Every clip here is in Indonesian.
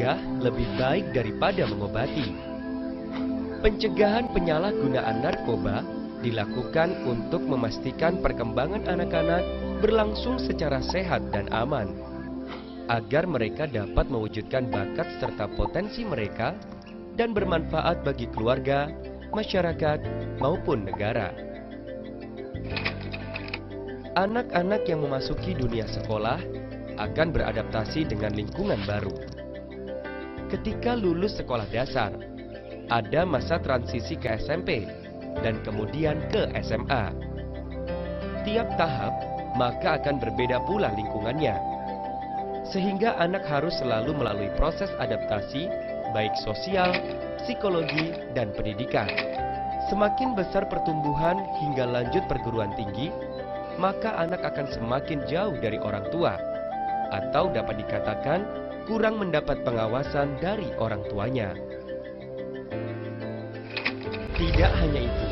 mencegah lebih baik daripada mengobati. Pencegahan penyalahgunaan narkoba dilakukan untuk memastikan perkembangan anak-anak berlangsung secara sehat dan aman, agar mereka dapat mewujudkan bakat serta potensi mereka dan bermanfaat bagi keluarga, masyarakat, maupun negara. Anak-anak yang memasuki dunia sekolah akan beradaptasi dengan lingkungan baru. Ketika lulus sekolah dasar, ada masa transisi ke SMP dan kemudian ke SMA. Tiap tahap maka akan berbeda pula lingkungannya, sehingga anak harus selalu melalui proses adaptasi baik sosial, psikologi, dan pendidikan. Semakin besar pertumbuhan hingga lanjut perguruan tinggi, maka anak akan semakin jauh dari orang tua, atau dapat dikatakan kurang mendapat pengawasan dari orang tuanya. Tidak hanya itu,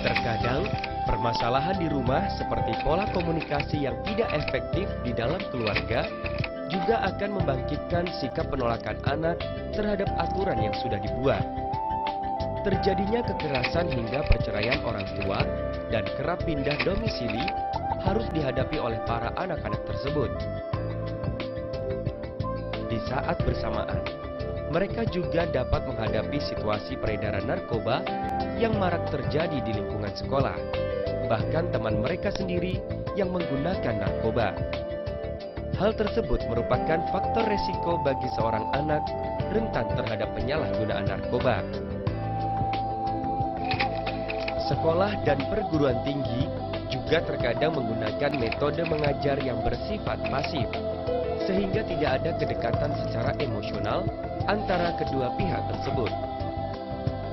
terkadang permasalahan di rumah seperti pola komunikasi yang tidak efektif di dalam keluarga juga akan membangkitkan sikap penolakan anak terhadap aturan yang sudah dibuat. Terjadinya kekerasan hingga perceraian orang tua dan kerap pindah domisili harus dihadapi oleh para anak-anak tersebut. Di saat bersamaan, mereka juga dapat menghadapi situasi peredaran narkoba yang marak terjadi di lingkungan sekolah, bahkan teman mereka sendiri yang menggunakan narkoba. Hal tersebut merupakan faktor resiko bagi seorang anak rentan terhadap penyalahgunaan narkoba. Sekolah dan perguruan tinggi juga terkadang menggunakan metode mengajar yang bersifat pasif, sehingga tidak ada kedekatan secara emosional antara kedua pihak tersebut.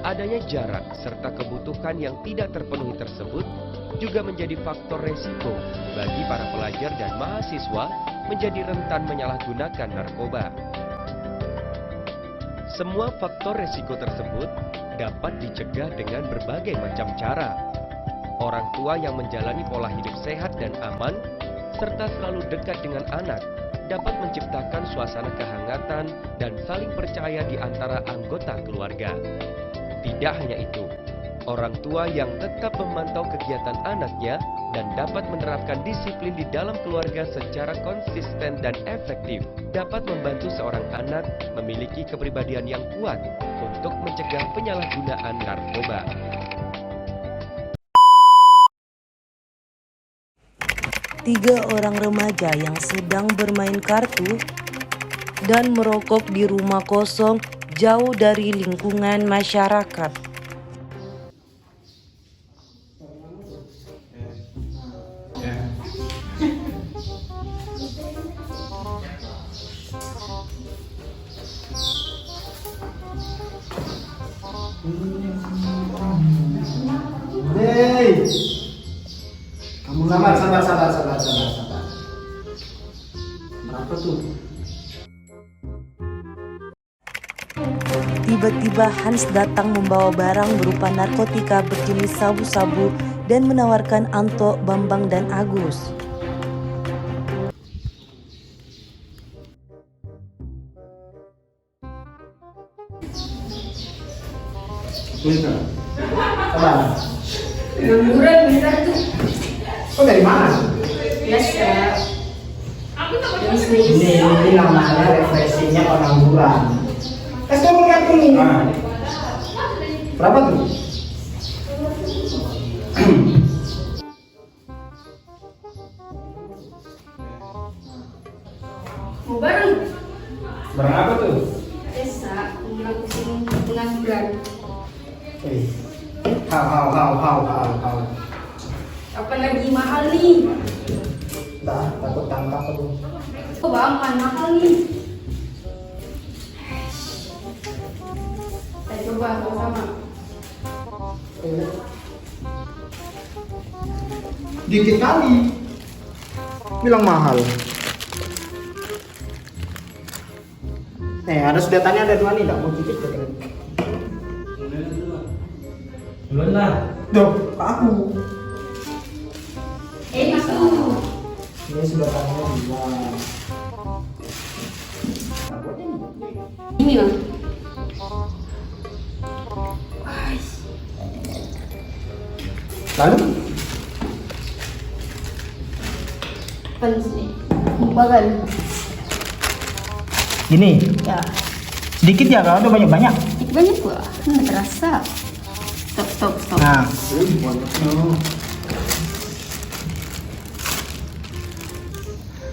Adanya jarak serta kebutuhan yang tidak terpenuhi tersebut juga menjadi faktor resiko bagi para pelajar dan mahasiswa menjadi rentan menyalahgunakan narkoba. Semua faktor resiko tersebut dapat dicegah dengan berbagai macam cara. Orang tua yang menjalani pola hidup sehat dan aman, serta selalu dekat dengan anak, dapat menciptakan suasana kehangatan dan saling percaya di antara anggota keluarga. Tidak hanya itu, orang tua yang tetap memantau kegiatan anaknya dan dapat menerapkan disiplin di dalam keluarga secara konsisten dan efektif dapat membantu seorang anak memiliki kepribadian yang kuat untuk mencegah penyalahgunaan narkoba. Tiga orang remaja yang sedang bermain kartu dan merokok di rumah kosong jauh dari lingkungan masyarakat. Hei, kamu sabar. Berapa tuh? Tiba-tiba Hans datang membawa barang berupa narkotika berjenis sabu-sabu dan menawarkan Anto, Bambang, dan Agus. Sabar. Pengangguran bentar tuh. Kok dari mana? Biasa. Ini Ini namanya refreshingnya pengangguran. Kasih kamu kartu nih. Berapa tuh? mau bareng. Berapa tuh? Biasa melakukan pengangguran. Hal. Apa lagi mahal nih? Dah, takut tangkap aku. Oh bang, mahal nih. Kita coba sama-sama. Dikit kali. Bilang mahal. Ada sedotannya ada dua nih, mau cicip gak? Duluan lah. Duh, aku. Masuk. Ini sedotannya dua. Ini bang. Lalu? Panas nih. Bagan. Gini, Ya. sedikit ya kalau udah banyak-banyak. Banyak gua. Nggak terasa. Stop. Nah,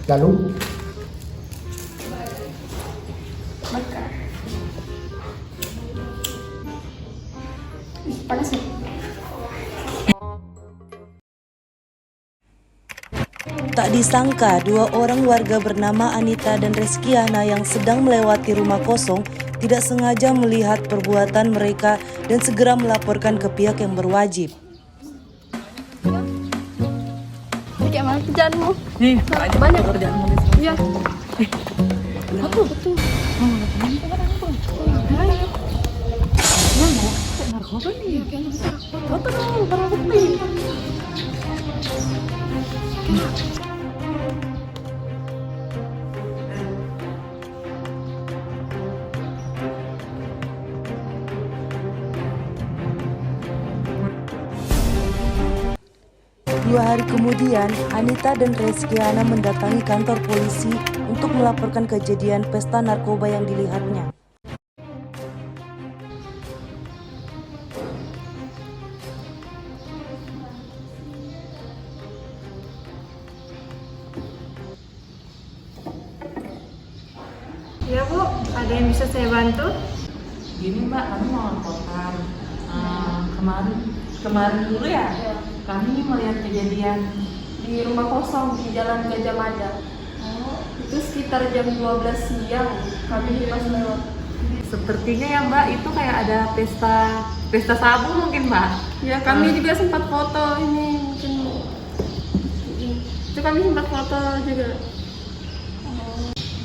lalu Bakar. Panas nih. Tak disangka, dua orang warga bernama Anita dan Reskiana yang sedang melewati rumah kosong tidak sengaja melihat perbuatan mereka dan segera melaporkan ke pihak yang berwajib. Kayak mana kerjaanmu? Banyak kerjaanmu. Iya. Aku betul. Dua hari kemudian, Anita dan Reskiana mendatangi kantor polisi untuk melaporkan kejadian pesta narkoba yang dilihatnya. Ya Bu, ada yang bisa saya bantu? Gini Mbak, kami mau laporkan. Kemarin dulu ya, kami melihat kejadian Di rumah kosong di Jalan Gajah Mada. Itu sekitar jam 12 siang. Kami pas lewat. sepertinya ya Mbak, itu kayak ada pesta sabu mungkin Mbak. Ya kami juga sempat foto ini mungkin. Itu kami sempat foto juga.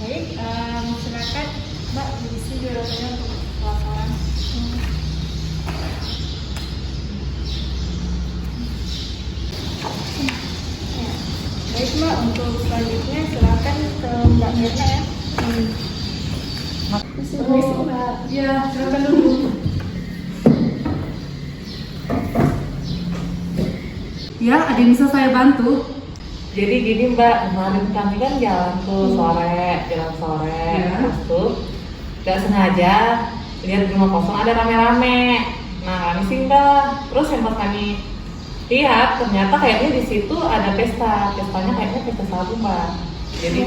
Baik, masyarakat Mbak, diisi biasanya untuk laporan. Ya. Baik Mbak, untuk selanjutnya silakan ke Mbak Mirna ya. Ya, silakan dulu. Ya, ada yang bisa saya bantu? Jadi gini Mbak, kemarin kami kan jalan sore, Ya. terus tuh gak sengaja lihat di rumah kosong ada rame-rame. Nah kami singgah, terus yang pas kami lihat ternyata kayaknya di situ ada pestanya kayaknya pesta sabu Mbak. Jadi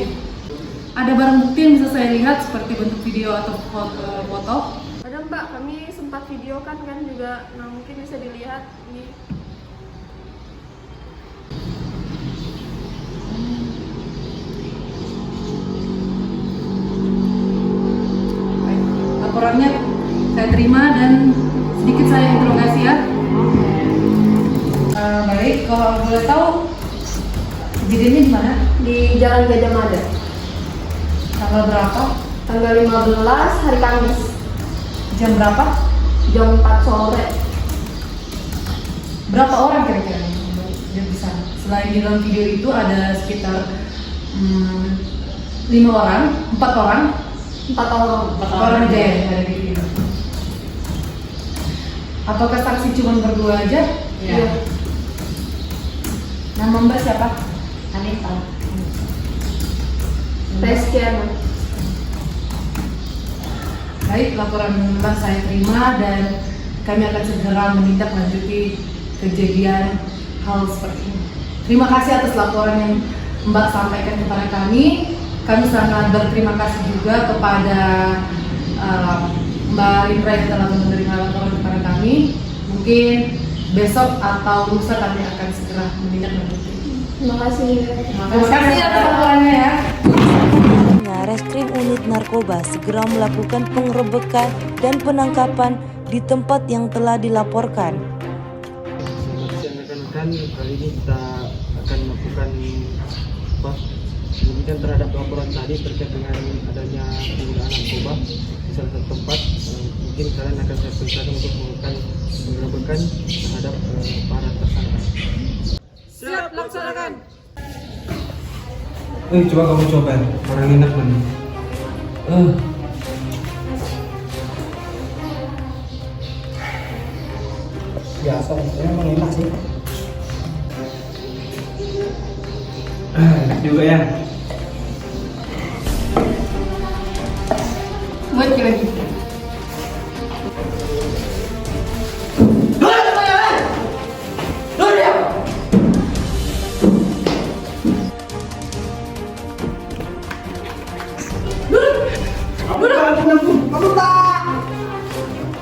Ada barang bukti yang bisa saya lihat seperti bentuk video atau foto? Ada Mbak, kami sempat video kan juga. Nah mungkin bisa dilihat ini. Baik, laporannya saya terima dan sedikit saya interogasi ya. Baik, kalau boleh tahu kejadiannya di mana? Di Jalan Gajah Mada. Tanggal berapa? Tanggal 15 hari Kamis. Jam berapa? Jam 4 sore. Berapa orang kira-kira yang di sana? Selain di dalam video itu ada sekitar 4 orang. 4 orang. 4 orang aja ya yang ada di video. Ataukah saksi cuma berdua aja? Iya. Nama Mbak siapa? Anita. Reskiana. Baik, laporan Mbak saya terima dan kami akan segera menindaklanjuti kejadian hal seperti ini. Terima kasih atas laporan yang Mbak sampaikan kepada kami. Kami sangat berterima kasih juga kepada Mbak Indra yang telah menerima laporan kepada kami. Mungkin besok atau lusa kami akan segera menindaklanjuti. Terima kasih. Terima kasih atas laporannya ya. Reskrim Unit Narkoba segera melakukan penggerebekan dan penangkapan di tempat yang telah dilaporkan. Rekan-rekan, kali ini kita akan melakukan penelitian terhadap laporan tadi terkait dengan adanya penggunaan narkoba di salah satu tempat. Mungkin kalian akan saya perintahkan untuk melakukan penggerebekan terhadap para tersangka. Siap, laksanakan. Coba kamu coba, orang enak mana? biasa, memang enak sih. Enak juga ya. Buat lagi.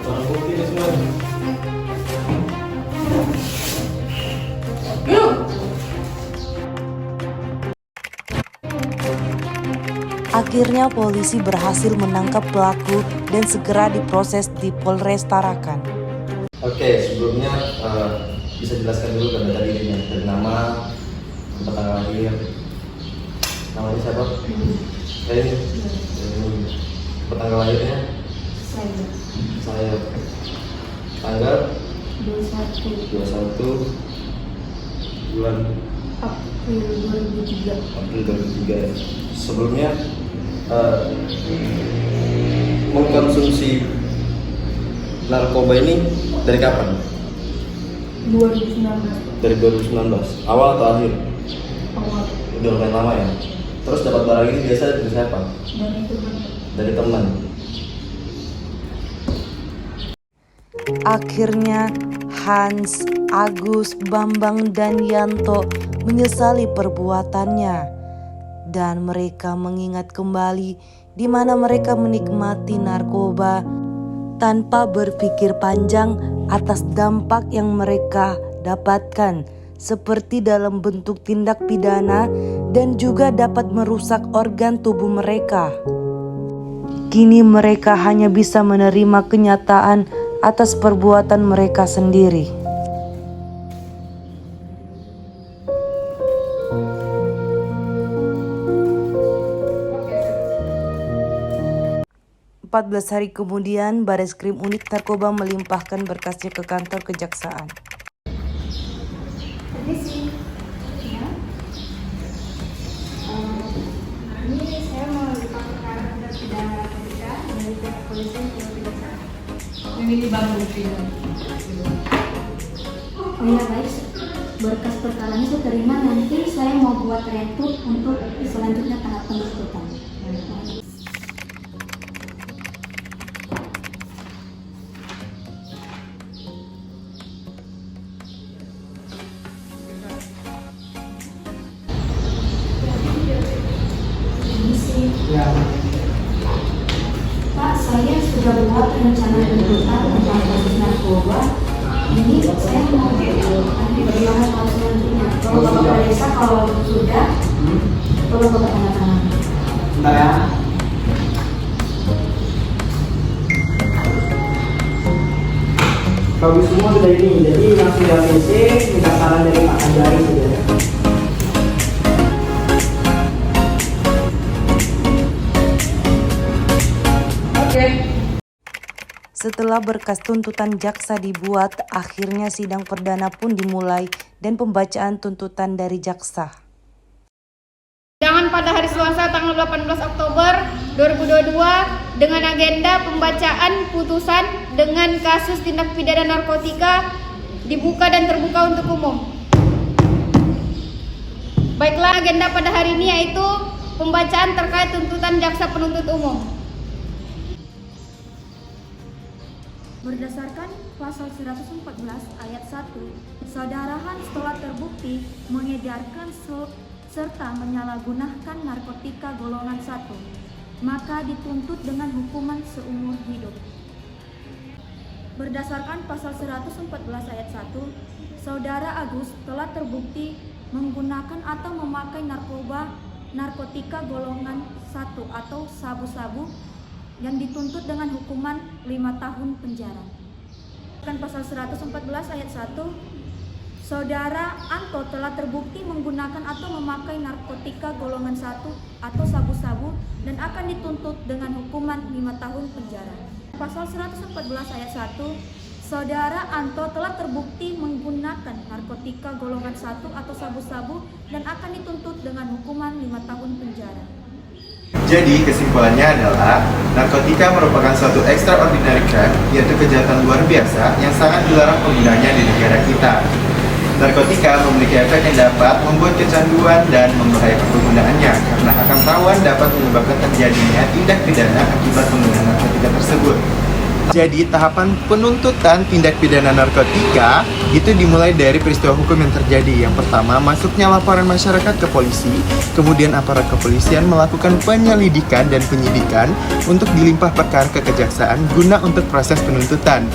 Barang bukti ini semua. Akhirnya polisi berhasil menangkap pelaku dan segera diproses di Polres Tarakan. Oke, sebelumnya bisa jelaskan dulu dari dirinya, dari nama, tempat tanggal lahir. Namanya siapa? Ini. Tempat tanggal lahirnya? Saya. Tanggal? 21 bulan April 2003. April 2003. Sebelumnya mengkonsumsi narkoba ini dari kapan? 2019. Dari 2019, awal atau akhir? Awal. Udah lumayan lama ya. Terus dapat barang ini biasa dari siapa? Dari teman. Dari teman. Akhirnya Hans, Agus, Bambang, dan Yanto menyesali perbuatannya. Dan mereka mengingat kembali di mana mereka menikmati narkoba tanpa berpikir panjang atas dampak yang mereka dapatkan, seperti dalam bentuk tindak pidana dan juga dapat merusak organ tubuh mereka. Kini mereka hanya bisa menerima kenyataan atas perbuatan mereka sendiri. 14 hari kemudian, Bareskrim Unit Narkoba melimpahkan berkasnya ke kantor kejaksaan. Permisi. Ya. Ini saya mau limpah perkara tindak pidana narkotika dari pihak polisi untuk kejaksaan. Yang ini baru video. Oh ya baik, berkas perkaranya saya terima, nanti saya mau buat rekap untuk selanjutnya tahap penuntutan. Ya. Pak, saya sudah buat rencana tuntutan tentang kasus narkoba. Ini saya mau nanti bagaimana hal selanjutnya. Kalau Bapak periksa, kalau sudah, tolong Bapak tanda tangan. Bentar ya. Bagus semua sudah ini, jadi yang sudah basic, minta saran dari Pak Anjari sudah. Setelah berkas tuntutan jaksa dibuat, akhirnya sidang perdana pun dimulai dan pembacaan tuntutan dari jaksa. Sidang pada hari Selasa tanggal 18 Oktober 2022 dengan agenda pembacaan putusan dengan kasus tindak pidana narkotika dibuka dan terbuka untuk umum. Baiklah, agenda pada hari ini yaitu pembacaan terkait tuntutan jaksa penuntut umum. Berdasarkan pasal 114 ayat 1, saudara Hans telah terbukti mengedarkan serta menyalahgunakan narkotika golongan 1, maka dituntut dengan hukuman seumur hidup. Berdasarkan pasal 114 ayat 1, saudara Agus telah terbukti menggunakan atau memakai narkotika golongan 1 atau sabu-sabu yang dituntut dengan hukuman 5 tahun penjara. Kan pasal 114 ayat 1, saudara Anto telah terbukti menggunakan atau memakai narkotika golongan 1 atau sabu-sabu dan akan dituntut dengan hukuman 5 tahun penjara. Pasal 114 ayat 1, saudara Anto telah terbukti menggunakan narkotika golongan 1 atau sabu-sabu dan akan dituntut dengan hukuman 5 tahun penjara. Jadi kesimpulannya adalah narkotika merupakan suatu extraordinary crime, yaitu kejahatan luar biasa yang sangat dilarang penggunanya di negara kita. Narkotika memiliki efek yang dapat membuat kecanduan dan membahayakan penggunaannya karena akan rawan dapat menyebabkan terjadinya tindak pidana akibat penggunaan narkotika tersebut. Jadi tahapan penuntutan tindak pidana narkotika itu dimulai dari peristiwa hukum yang terjadi. Yang pertama, masuknya laporan masyarakat ke polisi, kemudian aparat kepolisian melakukan penyelidikan dan penyidikan untuk dilimpah perkara ke kejaksaan guna untuk proses penuntutan.